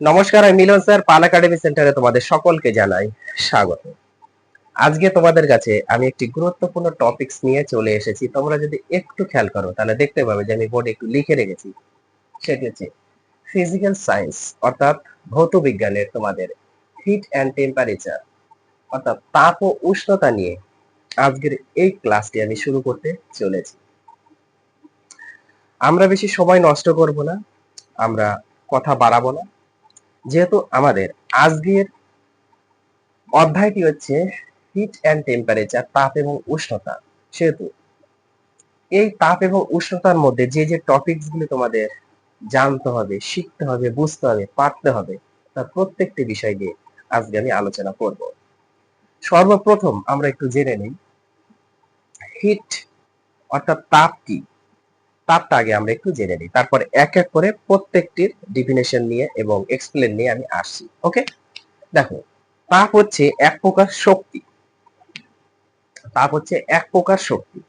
নমস্কার, আমি মিলন স্যার। পাল একাডেমি সেন্টারে তোমাদের সকলকে জানাই স্বাগত। আজকে তোমাদের কাছে আমি একটি গুরুত্বপূর্ণ টপিকস নিয়ে চলে এসেছি। তোমরা যদি একটু খেয়াল করো তাহলে দেখতে পাবে যে আমি বোর্ডে একটু লিখে রেখেছি। সেটি হচ্ছে ফিজিক্যাল সায়েন্স, অর্থাৎ ভৌত বিজ্ঞানের তোমাদের হিট অ্যান্ড টেম্পারেচার, অর্থাৎ তাপ ও উষ্ণতা নিয়ে আজকের এই ক্লাসটি আমি শুরু করতে চলেছি। আমরা বেশি সময় নষ্ট করব না, আমরা কথা বাড়াবো না, যেহেতু আমাদের আজকের অধ্যায়টি হচ্ছে হিট অ্যান্ড টেম্পারেচার, তাপ এবং উষ্ণতা। সেহেতু এই তাপ এবং উষ্ণতার মধ্যে যে যে টপিকস গুলি তোমাদের জানতে হবে, শিখতে হবে, বুঝতে হবে, পারতে হবে, তার প্রত্যেকটি বিষয় নিয়ে আজকে আমি আলোচনা করব। সর্বপ্রথম আমরা একটু জেনে নিই হিট অর্থাৎ তাপ কি। তাপটা আগে আমরা একটু জেনে নিই, তারপরে এক এক করে প্রত্যেকটির ডেফিনেশন নিয়ে এবং এক্সপ্লেন নিয়ে আমি আসছি। ওকে, দেখো, তাপ হচ্ছে এক প্রকার শক্তি। তাপ হচ্ছে এক প্রকার শক্তি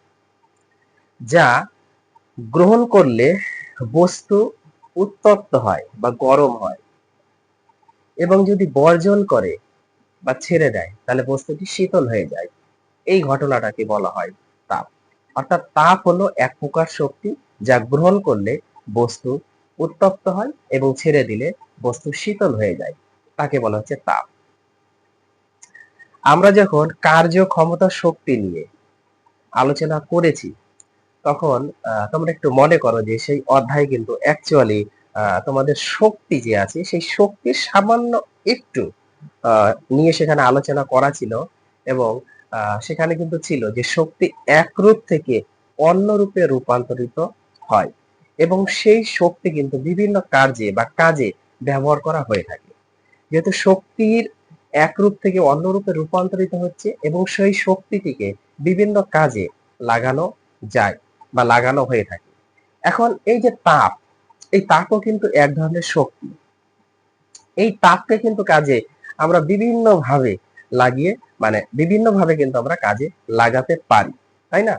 যা গ্রহণ করলে বস্তু উত্তপ্ত হয় বা গরম হয়, এবং যদি বর্জন করে বা ছেড়ে দেয় তাহলে বস্তুটি শীতল হয়ে যায়। এই ঘটনাটাকে বলা হয় তাপ। অর্থাৎ তাপ হলো এক প্রকার শক্তি যা গ্রহণ করলে বস্তু উত্তপ্ত হয় এবং ছেড়ে দিলে বস্তু শীতল হয়ে যায়, তাকে বলা হচ্ছে তাপ। আমরা যখন কার্য ক্ষমতা শক্তি নিয়ে আলোচনা করেছি তখন তোমরা একটু মনে করো যে সেই অধ্যায় কিন্তু অ্যাকচুয়ালি তোমাদের শক্তি যে আছে সেই শক্তির সামান্য একটু নিয়ে সেখানে আলোচনা করা ছিল, এবং সেখানে কিন্তু ছিল যে শক্তি এক রূপ থেকে অন্য রূপে রূপান্তরিত হয়, এবং সেই শক্তি কিন্তু বিভিন্ন কার্যে বা কাজে ব্যবহার করা হয়ে থাকে। যেহেতু শক্তির এক রূপ থেকে অন্য রূপে রূপান্তরিত হচ্ছে এবং সেই শক্তিটিকে বিভিন্ন কাজে লাগানো যায় বা লাগানো হয়ে থাকে। এখন এই যে তাপ, এই তাপও কিন্তু এক ধরনের শক্তি। এই তাপকে কিন্তু কাজে আমরা বিভিন্ন ভাবে লাগিয়ে, মানে বিভিন্ন ভাবে কিন্তু আমরা কাজে লাগাতে পারি, তাই না?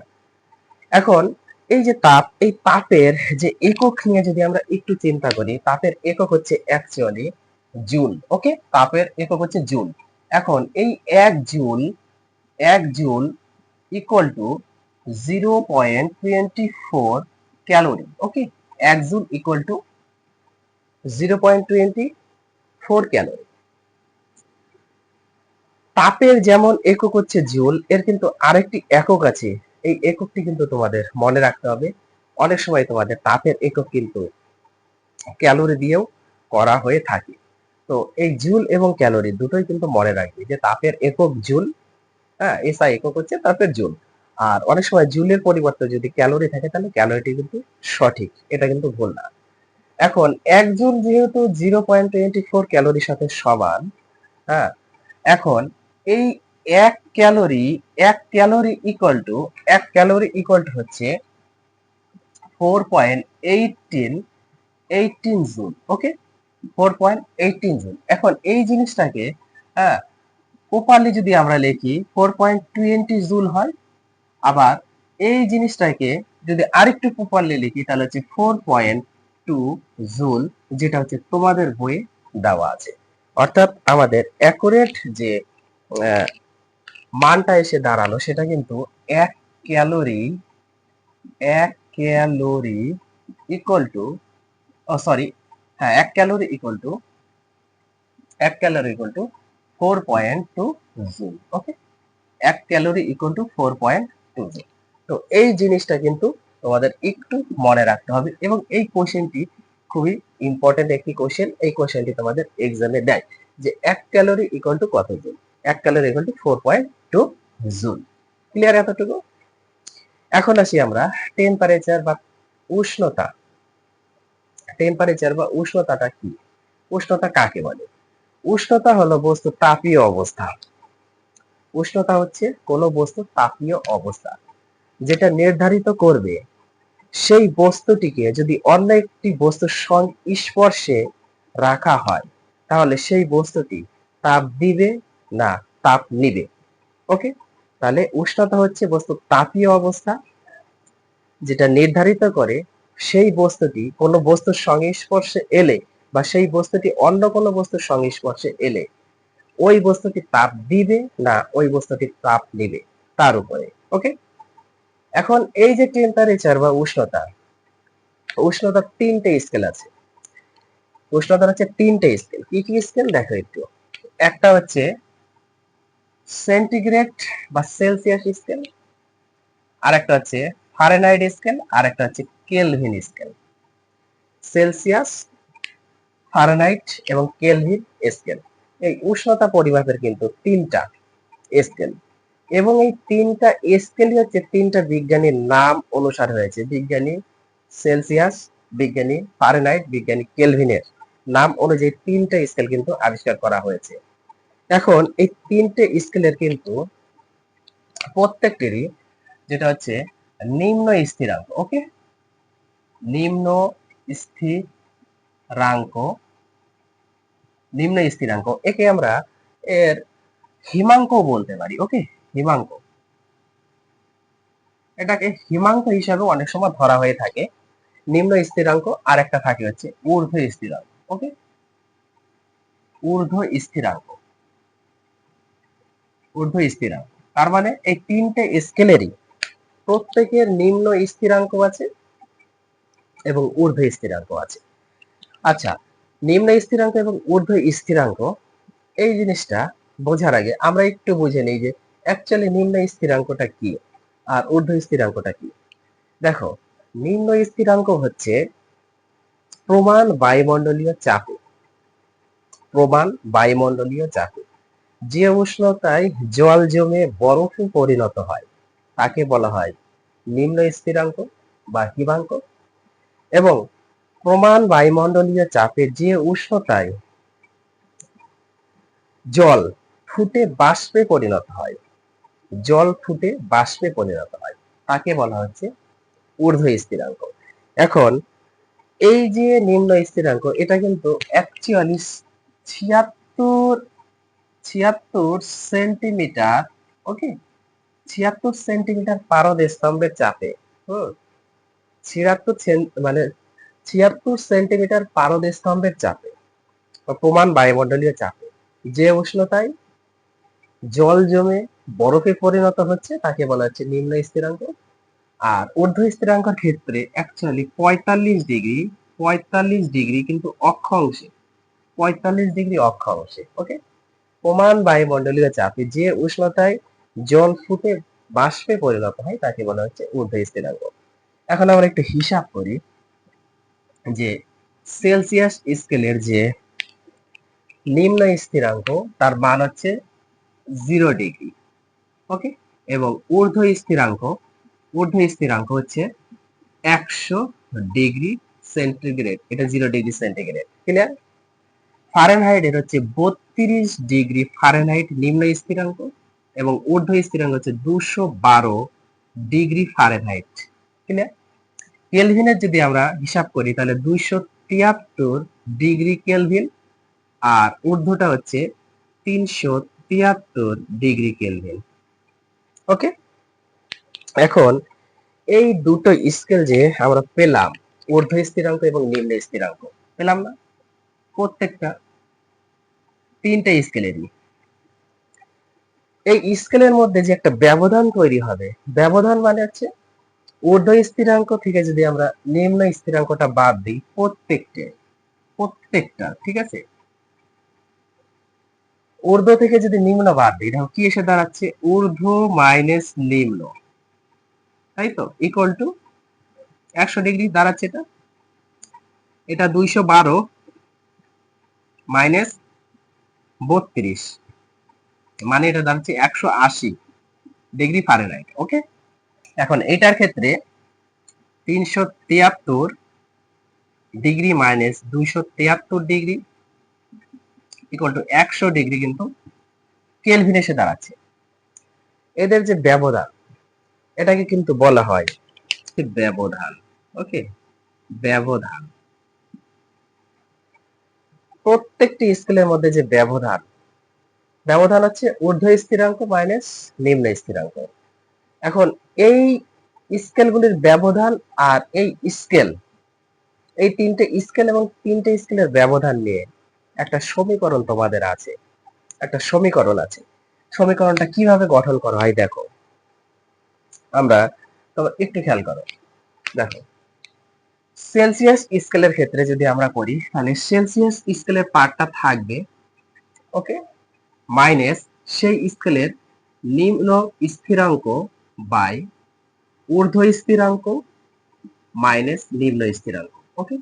এখন এই যে তাপ, এই তাপের যে একক নিয়ে যদি আমরা একটু চিন্তা করি, তাপের একক হচ্ছে অ্যাকচুয়ালি জুল। ওকে, তাপের একক হচ্ছে জুল। এখন এই এক জুল ইকুয়াল টু 0.24 ক্যালোরি। ওকে, এক জুল ইকুয়াল টু 0.24 ক্যালোরি। তাপের যেমন একক হচ্ছে জুল, এর কিন্তু আরেকটি একক আছে। এই এককটি কিন্তু তোমাদের মনে রাখতে হবে। অনেক সময় তোমাদের তাপের একক কিন্তু ক্যালোরি দিয়েও করা হয়ে থাকে। তো এই জুল এবং ক্যালোরি দুটোই কিন্তু মনে রাখবে যে তাপের একক জুল। হ্যাঁ, এসআই একক হচ্ছে তাপের জুল। আর অনেক সময় জুলের পরিবর্তে যদি ক্যালোরি থাকে তাহলে ক্যালোরিটি কিন্তু সঠিক, এটা কিন্তু ভুল না। এখন এক জুল যেহেতু 0.24 ক্যালোরির সাথে সমান, হ্যাঁ, এখন এই এক ক্যালোরি এক ক্যালোরি ইকুয়াল টু হচ্ছে 4.18 জুল। ওকে, 4.18 জুল। এখন এই জিনিসটাকে প্রপারলি যদি আমরা লিখি 4.20 জুল হয়। আবার এই জিনিসটাকে যদি আরেকটু প্রপারলি লিখি তাহলে হচ্ছে 4.2 জুল, যেটা হচ্ছে তোমাদের বইয়ে দেওয়া আছে। অর্থাৎ আমাদের অ্যাকুরেট যে মানটা এসে দাঁড়ালো সেটা কিন্তু এক ক্যালোরি এক ক্যালোরি ইকুয়াল টু, সরি, হ্যাঁ, এক ক্যালোরি ইকুয়াল টু 4.2 জুল। ওকে, এক ক্যালোরি ইকুয়াল টু 4.2 জুল। তো এই জিনিসটা কিন্তু তোমাদের একটু মনে রাখতে হবে, এবং এই কোশ্চেনটি খুবই ইম্পর্টেন্ট একটি কোশ্চেন। এই কোশ্চেনটি তোমাদের এক্সামে দেয় যে এক ক্যালোরি ইকুয়াল টু কত জুল। এক calorie equal to 4.2 joule. Clear এতটুকু? এখন আসি আমরা টেম্পারেচার বা উষ্ণতা। টেম্পারেচার বা উষ্ণতাটা কি? উষ্ণতা কাকে বলে? উষ্ণতা হলো বস্তু তাপীয় অবস্থা। উষ্ণতা হচ্ছে কোনো বস্তু তাপীয় অবস্থা, যেটা নির্ধারিত করবে সেই বস্তুটিকে যদি অন্য একটি বস্তুর সংস্পর্শে রাখা হয় তাহলে সেই বস্তুটি তাপ দিবে না তাপ নিবে। ওকে, তাহলে উষ্ণতা হচ্ছে বস্তু তাপীয় অবস্থা, যেটা নির্ধারিত করে সেই বস্তুটি কোনো বস্তুর সংস্পর্শে এলে বা সেই বস্তুটি অন্য কোনো বস্তুর সংস্পর্শে এলে ওই বস্তুটি তাপ দিবে না ওই বস্তুটি তাপ নেবে তার উপরে। ওকে, এখন এই যে টেম্পারেচার বা উষ্ণতা, উষ্ণতার তিনটে স্কেল আছে। উষ্ণতার হচ্ছে তিনটে স্কেল। কি কি স্কেল দেখো একটু। একটা হচ্ছে সেন্টিগ্রেড বা সেলসিয়াস স্কেল, আর একটা হচ্ছে ফারেনহাইট স্কেল, আর একটা হচ্ছে কেলভিন স্কেল। সেলসিয়াস, ফারেনহাইট এবং কেলভিন স্কেল। এই উষ্ণতা পরিমাপের কিন্তু তিনটা স্কেল, এবং এই তিনটা স্কেলই হচ্ছে তিনটা বিজ্ঞানীর নাম অনুসারে হয়েছে। বিজ্ঞানী সেলসিয়াস, বিজ্ঞানী ফারেনহাইট, বিজ্ঞানী কেলভিনের নাম অনুযায়ী তিনটা স্কেল কিন্তু আবিষ্কার করা হয়েছে। এখন এই তিনটে স্কেলের কিন্তু প্রত্যেকটিরই যেটা হচ্ছে নিম্ন স্থিরাঙ্ক। ওকে, নিম্ন স্থিরাঙ্ক, নিম্ন স্থিরাঙ্ক একে আমরা এর হিমাঙ্ক বলতে পারি। ওকে, হিমাঙ্ক, এটাকে হিমাঙ্ক হিসাবে অনেক সময় ধরা হয়ে থাকে। নিম্ন স্থিরাঙ্ক আর একটা থাকে হচ্ছে ঊর্ধ্ব স্থিরাঙ্ক। ওকে, ঊর্ধ্ব স্থিরাঙ্ক, ঊর্ধ্ব স্থিরাঙ্ক। তার মানে এই তিনটে স্কেলেরই প্রত্যেকের নিম্ন স্থিরাঙ্ক আছে এবং ঊর্ধ্ব স্থিরাঙ্ক আছে। আচ্ছা, নিম্ন স্থিরাঙ্ক এবং ঊর্ধ্ব স্থিরাঙ্ক এই জিনিসটা বোঝার আগে আমরা একটু বুঝে নিই যে অ্যাকচুয়ালি নিম্ন স্থিরাঙ্কটা কি আর ঊর্ধ্ব স্থিরাঙ্কটা কি। দেখো, নিম্ন স্থিরাঙ্ক হচ্ছে প্রমাণ বায়ুমণ্ডলীয় চাপে, প্রমাণ বায়ুমণ্ডলীয় চাপে যে উষ্ণতায় জল জমে বরফে পরিণত হয় তাকে বলা হয় নিম্ন স্থিরাঙ্ক বা হিমাঙ্ক। এবং প্রমাণ বায়ুমণ্ডলীয় চাপে যে উষ্ণতায় জল ফুটে বাষ্পে পরিণত হয়, জল ফুটে বাষ্পে পরিণত হয় তাকে বলা হচ্ছে ঊর্ধ্ব স্থিরাঙ্ক। এখন এই যে নিম্ন স্থিরাঙ্ক এটা কিন্তু অ্যাকচুয়ালি 76 76 সেন্টিমিটার। ওকে, 76 সেন্টিমিটার পারদ স্তম্ভের চাপে, হুম, 76 মানে 76 সেন্টিমিটার পারদ স্তম্ভের চাপে প্রমাণ বায়ুমণ্ডলীয় চাপে যে উষ্ণতায় জল জমে বরফে পরিণত হচ্ছে তাকে বলা হচ্ছে নিম্ন স্থিরাঙ্ক। আর ঊর্ধ্ব স্থিরাঙ্কের ক্ষেত্রে অ্যাকচুয়ালি 45 ডিগ্রি, 45 ডিগ্রি কিন্তু অক্ষাংশে, 45 ডিগ্রি অক্ষাংশে। ওকে, প্রমাণ বায়ুমণ্ডলীয় চাপে যে উষ্ণতায় জল ফুটে বাষ্পে পরিণত হয় তাকে বলা হচ্ছে ঊর্ধ্ব স্থিরাঙ্ক। এখন আমরা একটু হিসাব করি যে সেলসিয়াস স্কেলের যে নিম্ন স্থিরাঙ্ক তার মান হচ্ছে 0 ডিগ্রি। ওকে, এবং ঊর্ধ্ব স্থিরাঙ্ক হচ্ছে 100 ডিগ্রি সেন্টিগ্রেড। এটা 0 ডিগ্রি সেন্টিগ্রেড। ক্লিয়ার? ফারেনহাইট এর হচ্ছে 32 ডিগ্রি ফারেনহাইট নিম্ন স্থিরাঙ্ক এবং ঊর্ধ্ব স্থিরাঙ্ক হচ্ছে 212 ডিগ্রি ফারেনহাইট। ক্লিয়ার? কেলভিনের যদি আমরা হিসাব করি তাহলে 273 ডিগ্রি কেলভিন, আর ঊর্ধ্বটা হচ্ছে 373 ডিগ্রি কেলভিন। ওকে, এখন এই দুটো স্কেল যে আমরা পেলাম, ঊর্ধ্ব স্থিরাঙ্ক এবং নিম্ন স্থিরাঙ্ক পেলাম না, প্রত্যেকটা তিনটা স্কেলেরই এই স্কেলের মধ্যে যে একটা ব্যবধান তৈরি হবে, ব্যবধান মানে হচ্ছে ঊর্ধ্ব স্থিরাঙ্ক থেকে যদি আমরা নিম্ন স্থিরাঙ্কটা বাদ দিই, প্রত্যেকটা ঠিক আছে, ঊর্ধ্ব থেকে যদি নিম্ন বাদ দিই তাহলে কি এসে দাঁড়াচ্ছে, ঊর্ধ্ব মাইনাস নিম্ন, তাই তো, ইকুয়াল টু 100 ডিগ্রি দাঁড়াচ্ছে। এটা এটা 212 মাইনাস 32 মানে এটা দাঁড়াচ্ছে 180 ডিগ্রি ফারেনহাইট। ওকে, এখন এটার ক্ষেত্রে 373 degree minus 273 degree equal to 100 degree কিন্তু কেলভিন এসে দাঁড়াচ্ছে। এদের যে ব্যবধান এটাকে কিন্তু বলা হয় ব্যবধান। ওকে, ব্যবধান প্রত্যেকটি স্কেলের মধ্যে যে ব্যবধান, ব্যবধান হচ্ছে ঊর্ধ্ব স্থিরাঙ্ক মাইনাস নিম্ন স্থিরাঙ্ক। এখন এই স্কেলগুলির ব্যবধান আর এই স্কেল এই তিনটে স্কেল এবং তিনটে স্কেলের ব্যবধান নিয়ে একটা সমীকরণ তোমাদের আছে, একটা সমীকরণ আছে। সমীকরণটা কিভাবে গঠন করা হয় দেখো, আমরা তোমার একটু খেয়াল করো। দেখো, সেলসিয়াস স্কেলের ক্ষেত্রে যদি আমরা করি, তাহলে সেলসিয়াস স্কেলের পার্টটা থাকবে, ওকে, মাইনাস সেই স্কেলের নিম্ন স্থিরাঙ্ক বাই ঊর্ধ্ব স্থিরাঙ্ক মাইনাস নিম্ন স্থিরাঙ্ক, ওকে,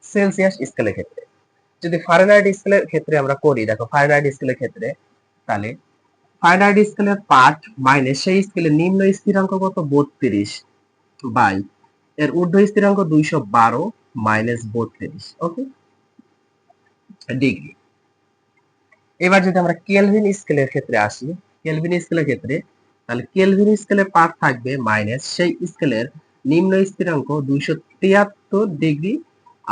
সেলসিয়াস স্কেলের ক্ষেত্রে। যদি ফারেনহাইট স্কেলের ক্ষেত্রে আমরা করি, দেখো ফারেনহাইট স্কেলের ক্ষেত্রে, তাহলে ফারেনহাইট স্কেলের পার্ট মাইনাস সেই স্কেলের নিম্ন স্থিরাঙ্ক কত 32 বাই এর ঊর্ধ্ব স্থিরাঙ্ক 212 মাইনাস 32, ওকে, ডিগ্রি। এবার যদি আমরা কেলভিন স্কেলের ক্ষেত্রে আসি, কেলভিন স্কেলের ক্ষেত্রে, তাহলে কেলভিন স্কেলের পার্ট থাকবে মাইনাস সেই স্কেলের নিম্ন স্থিরাঙ্ক 273 ডিগ্রি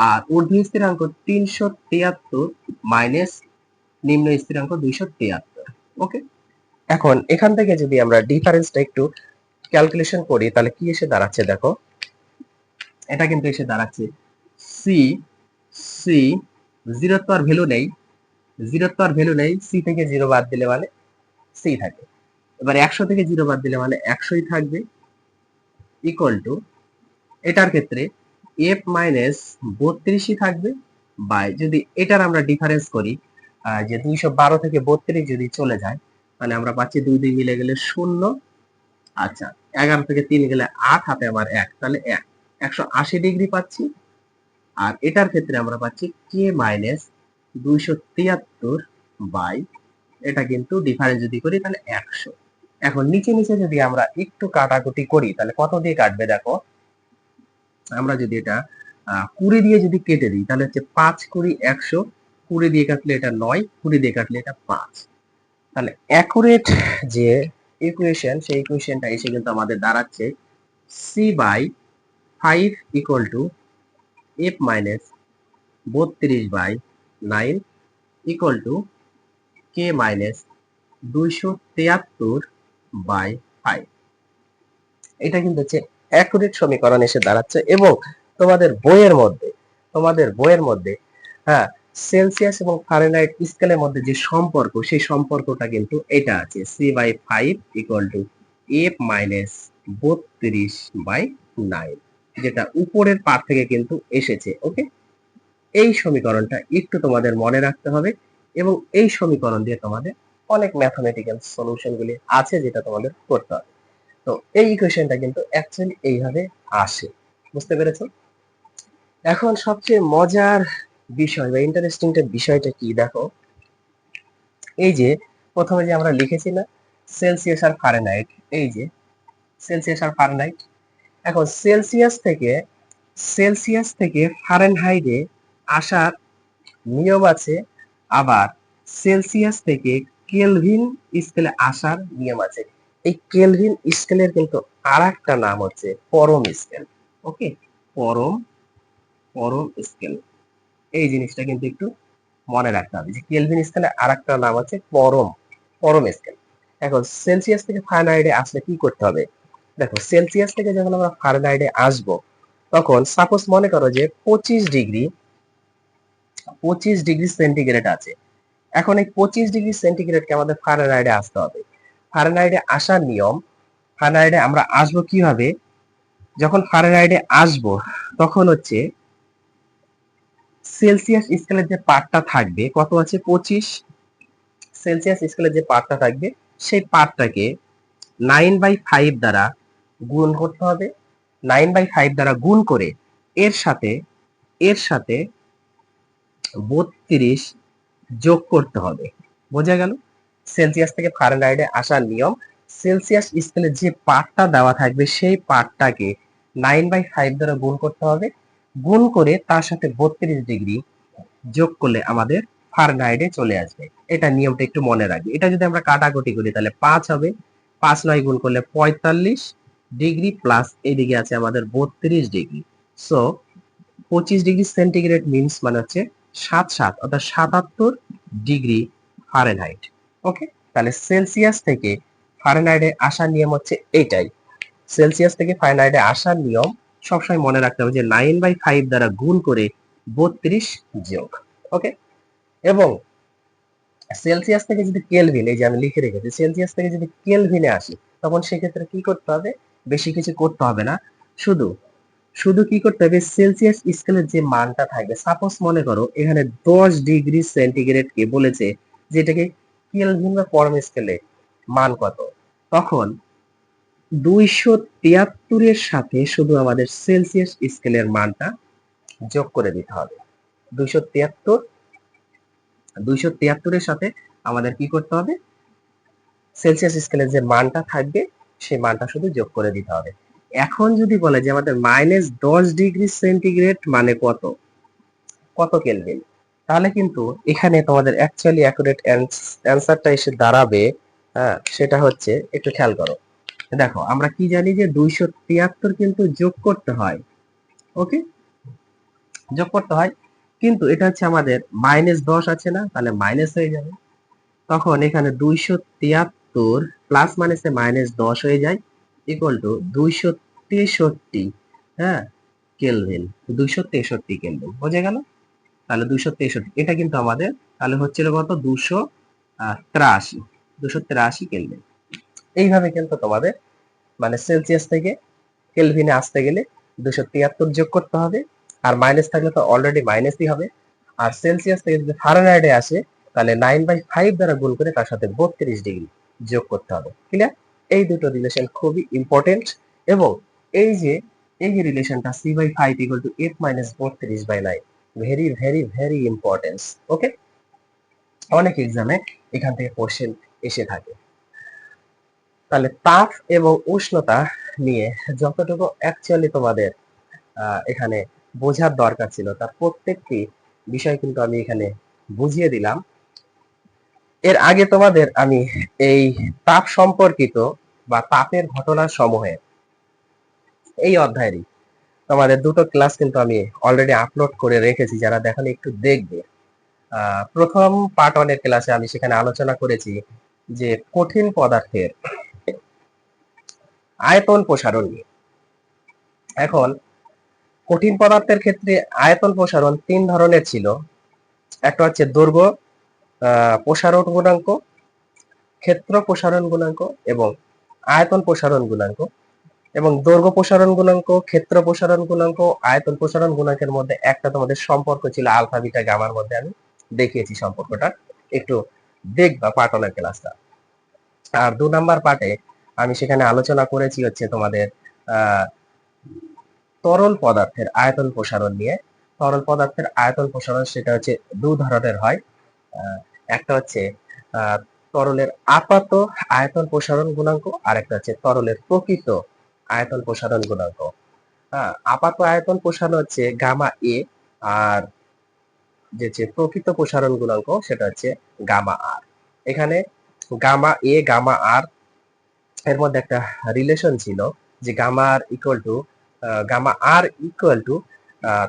আর ঊর্ধ্ব স্থিরাঙ্ক 373 মাইনাস নিম্ন স্থিরাঙ্ক 273, ওকে। এখন এখান থেকে যদি আমরা ডিফারেন্সটা একটু ক্যালকুলেশন করি, তাহলে কি এসে দাঁড়াচ্ছে দেখো, এটা কিন্তু এসে দাঁড়াচ্ছে সি সি, জিরো তো আর ভ্যালু নেই, জিরো তো আর ভ্যালু নেই, সি থেকে জিরো বাদ দিলে মানে সি থাকে। এবার 100 থেকে জিরো বাদ দিলে মানে 100ই থাকবে, ইকুয়াল টু এটার ক্ষেত্রে এফ মাইনাস 32ই থাকবে বাই, যদি এটার আমরা ডিফারেন্স করি, যে 212 থেকে 32 যদি চলে যায়, মানে আমরা পাচ্ছি 2 2 মিলে গেলে 0, আচ্ছা 11 থেকে 3 গেলে 8, হাতে আমার 1, তাহলে 180 ডিগ্রি পাচ্ছি। আর এটার ক্ষেত্রে আমরা পাচ্ছি কে মাইনাস 273 বাই, এটা কিন্তু ডিফারেন্স যদি করি তাহলে 100। এখন নিচে নিচে যদি আমরা একটু কাটাকুটি করি, তাহলে কত দিয়ে কাটবে দেখো, আমরা যদি এটা 20 দিয়ে যদি কেটে দিই, তাহলে হচ্ছে 5 20 100, 20 দিয়ে কাটলে এটা 9, 20 দিয়ে কাটলে এটা 5। তাহলে অ্যাকুরেট যে ইকুয়েশন, সেই ইকুয়েশনটা এসে কিন্তু আমাদের দাঁড়াচ্ছে C by 5 equal to F minus 32 by 9 equal to K minus 273 by 5। এটা কিন্তু হচ্ছে অ্যাকুরেট সমীকরণ এসে দাঁড়াচ্ছে। এবং তোমাদের বইয়ের মধ্যে হ্যাঁ, সেলসিয়াস এবং ফারেনহাইট স্কেলের মধ্যে যে সম্পর্ক, সেই সম্পর্কটা কিন্তু এটা আছে, C by 5 equal to F minus 32 by 9, যেটা উপরের পার্ট থেকে কিন্তু এসেছে, ওকে। এই সমীকরণটা একটু তোমাদের মনে রাখতে হবে, এবং এই সমীকরণ দিয়ে তোমাদের অনেক ম্যাথমেটিক্যাল সলিউশন গুলি আছে যেটা তোমাদের করতে হবে। তো এই ইকুয়েশনটা কিন্তু অ্যাকচুয়ালি এইভাবে আসে, বুঝতে পেরেছো? এখন সবচেয়ে মজার বিষয় বা ইন্টারেস্টিং বিষয়টা কি দেখো, এই যে প্রথমে যে আমরা লিখেছি না সেলসিয়াস আর ফারেনহাইট, এই যে সেলসিয়াস আর ফারেনহাইট, এখন সেলসিয়াস থেকে ফারেনহাইটে আসার নিয়ম আছে, আবার সেলসিয়াস থেকে কেলভিন স্কেলে আসার নিয়ম আছে। এই কেলভিন স্কেলের কিন্তু আরেকটা নাম হচ্ছে পরম স্কেল, ওকে, পরম স্কেল। এই জিনিসটা কিন্তু একটু মনে রাখতে হবে যে কেলভিন স্কেলের আরেকটা নাম আছে পরম স্কেল। এখন সেলসিয়াস থেকে ফারেনহাইটে আসলে কি করতে হবে দেখো, সেলসিয়াস থেকে যখন আমরা ফারেনহাইটে আসবো, তখন সাপোজ মনে করো যে 25 ডিগ্রি সেন্টিগ্রেড আছে। এখন এই 25 ডিগ্রি সেন্টিগ্রেডকে আমাদের ফারেনহাইটে আসতে হবে। ফারেনহাইটে আসার নিয়ম, ফারেনহাইটে আমরা আসবো কিভাবে, যখন ফারেনহাইটে আসবো তখন হচ্ছে সেলসিয়াস স্কেলের যে পার্টটা থাকবে, কত আছে 25, সেলসিয়াস স্কেলের যে পার্টটা থাকবে সেই পার্টটাকে 9/5 দ্বারা গুণ করতে হবে। 9/5 দ্বারা গুণ করে এর সাথে 32 যোগ করতে হবে, বোঝা গেল? সেলসিয়াস থেকে ফারেনহাইটে আসার নিয়ম, সেলসিয়াস স্কেলে যে পার্টটা দেওয়া থাকবে সেই পার্টটাকে 9/5 দ্বারা গুণ করতে হবে, গুণ করে তার সাথে 32 ডিগ্রি যোগ করলে আমাদের ফারেনহাইটে চলে আসবে। এটা নিয়মটা একটু মনে রাখবে। এটা যদি আমরা কাটাকুটি করি তাহলে 5 হবে, 5 9 গুণ করলে 45 ডিগ্রি, প্লাস এইদিকে আছে আমাদের 32 degree. So 25 degree centigrade means মানে হচ্ছে 7 অর্থাৎ 77 ডিগ্রি ফারেনহাইট, ওকে। তাহলে সেলসিয়াস থেকে ফারেনহাইটে আসার নিয়ম হচ্ছে এইটাই, সেলসিয়াস থেকে ফারেনহাইটে আসার নিয়ম সবসময় মনে রাখতে হবে যে 9/5 দ্বারা গুণ করে 32 যোগ। ওকে, এবং সেলসিয়াস থেকে যদি কেলভিন, এই যে আমি লিখে রেখেছি, সেলসিয়াস থেকে যদি কেলভিনে আসি তখন সেক্ষেত্রে কি করতে হবে? বেশি কিছু করতে হবে না, শুধু শুধু কি করতে হবে, সেলসিয়াস স্কেলের যে মানটা থাকবে, সাপোজ মনে করো এখানে 10 ডিগ্রি সেন্টিগ্রেড কে বলেছে যে এটাকে কেলভিন বা পরম স্কেলে মান কত, তখন 273 সাথে শুধু আমাদের সেলসিয়াস স্কেলের মানটা যোগ করে দিতে হবে। 273 সাথে আমাদের কি করতে হবে? সেলসিয়াস স্কেলের যে মানটা থাকবে সেই মানটা শুধু যোগ করে দিতে হবে। এখন যদি বলে যে আমাদের -10 ডিগ্রি সেন্টিগ্রেড মানে কত, কত কেলভিন, তাহলে কিন্তু এখানে তোমাদের অ্যাকচুয়ালি অ্যাকুরেট অ্যান্সারটা এসে দাঁড়াবে, সেটা হচ্ছে, একটু খেয়াল করো, দেখো আমরা কি জানি যে 273 কিন্তু যোগ করতে হয়। ওকে, যোগ করতে হয়, কিন্তু এটা হচ্ছে আমাদের -10 আছে না, তাহলে মাইনাস হয়ে যাবে, তখন এখানে 273 প্লাস মাইনাসে -10 হয়ে যায়, ইকুয়াল টু 263, হ্যাঁ, কেলভিন, 263 কেলভিন, বোঝা গেল? তাহলে 263 এটা কিন্তু আমাদের তাহলে হচ্ছিল কত, 283 কেলভিন। এইভাবে কিন্তু তোমাদের মানে সেলসিয়াস থেকে কেলভিনে আসতে গেলে 273 যোগ করতে হবে, আর মাইনাস থাকলে তো অলরেডি মাইনাসই হবে, আর সেলসিয়াস থেকে যদি ফারেনহাইটে আসে তাহলে 9/5 দ্বারা গুণ করে তার সাথে 32 ডিগ্রি যোগ করতে হবে। ক্লিয়ার? এই দুটো রিলেশন খুবই ইম্পর্টেন্ট, এবং এই যে রিলেশনটা c/5 equal to 8 minus 32/9, very very very important. Okay, অনেক এক্সামে এখান থেকে কোশ্চেন এসে থাকে। তাহলে তাপ এবং উষ্ণতা নিয়ে যতটুকু অ্যাকচুয়ালি তোমাদের এখানে বোঝার দরকার ছিল তার প্রত্যেকটি বিষয় কিন্তু আমি এখানে বুঝিয়ে দিলাম। এর আগে তোমাদের আমি এই তাপ সম্পর্কিত বা তাপের ঘটনা সমূহে এই অধ্যায়েরই তোমাদের দুটো ক্লাস কিন্তু আমি অলরেডি আপলোড করে রেখেছি, যারা দেখেন একটু দেখবে। প্রথম পার্ট 1 এর ক্লাসে আমি সেখানে আলোচনা করেছি যে কঠিন পদার্থের আয়তন প্রসারণ নিয়ে। এখন কঠিন পদার্থের ক্ষেত্রে আয়তন প্রসারণ 3 ধরনের ছিল, একটা হচ্ছে দৈর্ঘ্য প্রসারণ গুণাঙ্ক, ক্ষেত্র প্রসারণ গুণাঙ্ক এবং আয়তন প্রসারণ গুণাঙ্ক। এবং দৈর্ঘ্য প্রসারণ গুণাঙ্ক, ক্ষেত্র প্রসারণ গুণাঙ্ক, আয়তন প্রসারণ গুণাঙ্কের মধ্যে একটা তোমাদের সম্পর্ক ছিল আলফা বিটা গামার মধ্যে, আমি দেখিয়েছি সম্পর্কটা, একটু দেখবা পার্ট 1 এর ক্লাসটা। আর 2 নাম্বার পার্টে আমি সেখানে আলোচনা করেছি হচ্ছে তোমাদের তরল পদার্থের আয়তন প্রসারণ নিয়ে। তরল পদার্থের আয়তন প্রসারণ সেটা হচ্ছে 2 ধরনের হয়, একটা হচ্ছে তরলের আপাত আয়তন প্রসারণ গুণাঙ্ক, আর একটা হচ্ছে তরলের প্রকৃত আয়তন প্রসারণ গুণাঙ্ক। আপাত আয়তন প্রসারণ হচ্ছে গামা এ, আর যে প্রকৃত প্রসারণ গুণাঙ্ক সেটা হচ্ছে গামা আর। এখানে গামা এ গামা আর এর মধ্যে একটা রিলেশন ছিল যে গামা আর ইকুয়াল টু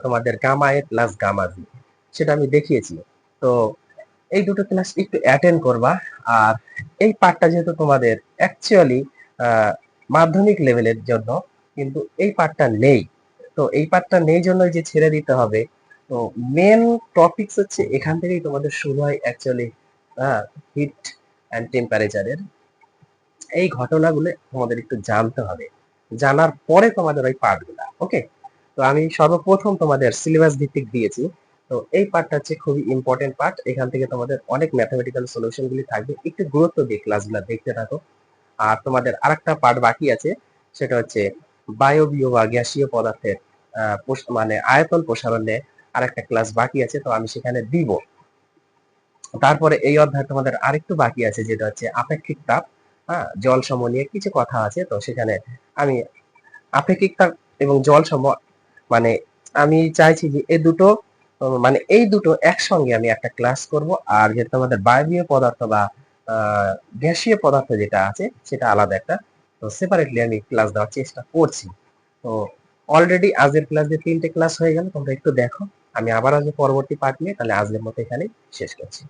তোমাদের গামা এ প্লাস গামা বি, সেটা আমি দেখিয়েছি। তো এই দুটো ক্লাস একটু অ্যাটেন্ড করবা। আর এই পার্টটা যেহেতু তোমাদের অ্যাকচুয়ালি মাধ্যমিক লেভেলের জন্য কিন্তু এই পার্টটা নেই, তো এই পার্টটা নেই জন্য যে ছেড়ে দিতে হবে। তো মেন টপিকস হচ্ছে এখান থেকেই তোমাদের শুরু হয় অ্যাকচুয়ালি হিট অ্যান্ড টেম্পারেচারের এই ঘটনাগুলো তোমাদের একটু জানতে হবে, জানার পরে তোমাদের ওই পার্টগুলা। ওকে, তো আমি সর্বপ্রথম তোমাদের সিলেবাস ভিত্তিক দিয়েছি, তো এই পার্টটা হচ্ছে খুবই ইম্পর্টেন্ট পার্ট, এখান থেকে তোমাদের অনেক ম্যাথমেটিক্যাল সলিউশন গুলি থাকবে, একটু গুরুত্ব দিয়ে ক্লাসগুলো দেখতে থাকো। আর তোমাদের আরেকটা পার্ট বাকি আছে, সেটা হচ্ছে বায়বীয় বা গ্যাসীয় পদার্থের মানে আয়তন প্রসারণে আরেকটা ক্লাস বাকি আছে, তো আমি সেখানে দিব। তারপরে এই অধ্যায়ে তোমাদের আরেকটু বাকি আছে, যেটা হচ্ছে আপেক্ষিক তাপ, জল সম নিয়ে কিছু কথা আছে, তো সেখানে আমি আপেক্ষিক তাপ এবং জল সম মানে আমি চাইছি যে এই দুটো একসঙ্গে আমি একটা ক্লাস করব, আর যেটা আমাদের বায়বীয় পদার্থ বা গ্যাসীয় পদার্থ যেটা আছে সেটা আলাদা একটা, তো সেপারেটলি আমি ক্লাস দেওয়ার চেষ্টা করছি। তো অলরেডি আজকের ক্লাস দিয়ে 3টে ক্লাস হয়ে গেল, তোমরা একটু দেখো। আমি আবার আসবো পরবর্তী পার্ট নিয়ে, তাহলে আজকের মতো এখানেই শেষ করছি।